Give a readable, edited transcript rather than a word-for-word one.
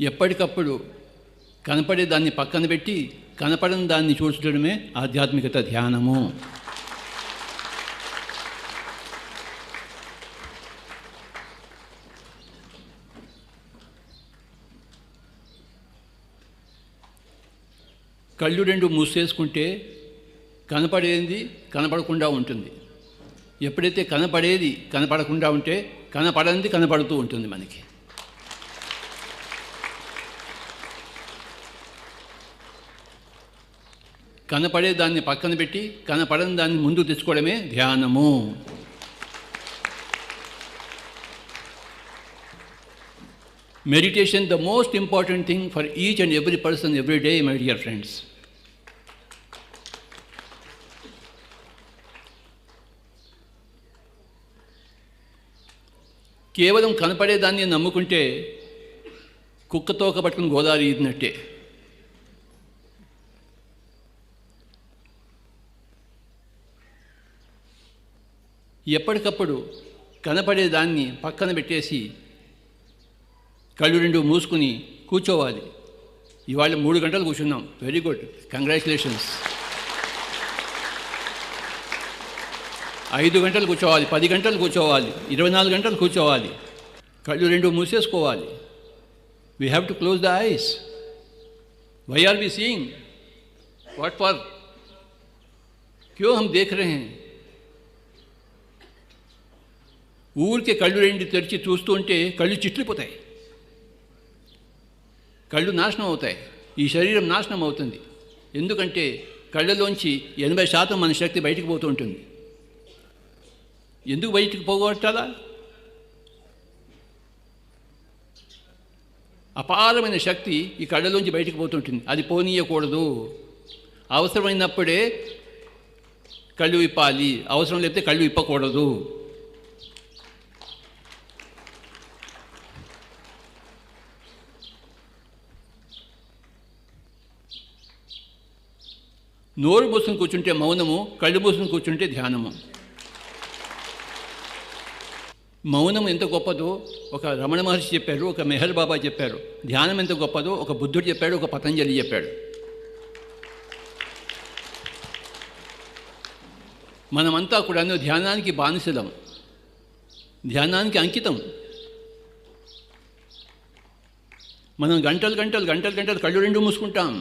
ఎప్పటికప్పుడు కనపడే దాన్ని పక్కన పెట్టి కనపడని దాన్ని చూడడమే ఆధ్యాత్మికత ధ్యానము. కళ్ళు రెండు మూసేసుకుంటే కనపడేది కనపడకుండా ఉంటుంది. ఎప్పుడైతే కనపడేది కనపడకుండా ఉంటే కనపడనిది కనపడుతూ ఉంటుంది మనకి. కనపడే దాన్ని పక్కన పెట్టి కనపడని దాన్ని ముందుకు తెచ్చుకోవడమే ధ్యానము. Meditation, the most important thing for each and every person every day, my dear friends. కేవలం కనపడేదాన్ని నమ్ముకుంటే కుక్కతోక పట్టుకుని గోదావరి ఈదినట్టే. ఎప్పటికప్పుడు కనపడేదాన్ని పక్కన పెట్టేసి కళ్ళు రెండు మూసుకుని కూర్చోవాలి. ఇవాళ 3 గంటలు కూర్చున్నాం. Very good, congratulations. 5 గంటలు కూర్చోవాలి, 10 గంటలు కూర్చోవాలి, 24 గంటలు కూర్చోవాలి. కళ్ళు రెండు మూసేసుకోవాలి. We have to close the eyes. Why are we seeing? What for? క్యూ హమ్ దేఖ్ రహే హై? ఊరికే కళ్ళు రెండు తెరిచి చూస్తూ ఉంటే కళ్ళు చిట్లిపోతాయి, కళ్ళు నాశనం అవుతాయి, ఈ శరీరం నాశనం అవుతుంది. ఎందుకంటే కళ్ళలోంచి 80% మన శక్తి బయటికి పోతూ ఉంటుంది. ఎందుకు బయటికి పోగొట్టాలా? అపారమైన శక్తి ఈ కళ్ళలోంచి బయటికి పోతుంటుంది. అది పోనీయకూడదు. అవసరమైనప్పుడే కళ్ళు విప్పాలి, అవసరం లేకపోతే కళ్ళు విప్పకూడదు. నోరు మూసుకుని కూర్చుంటే మౌనము, కళ్ళు మూసుకుని కూర్చుంటే ధ్యానము. మౌనం ఎంత గొప్పదో ఒక రమణ మహర్షి చెప్పారు, ఒక మెహర్ బాబా చెప్పారు. ధ్యానం ఎంత గొప్పదో ఒక బుద్ధుడు చెప్పాడు, ఒక పతంజలి చెప్పాడు. మనమంతా కూడా ధ్యానానికి బానిసలం, ధ్యానానికి అంకితం. మనం గంటలు కళ్ళు రెండు మూసుకుంటాం.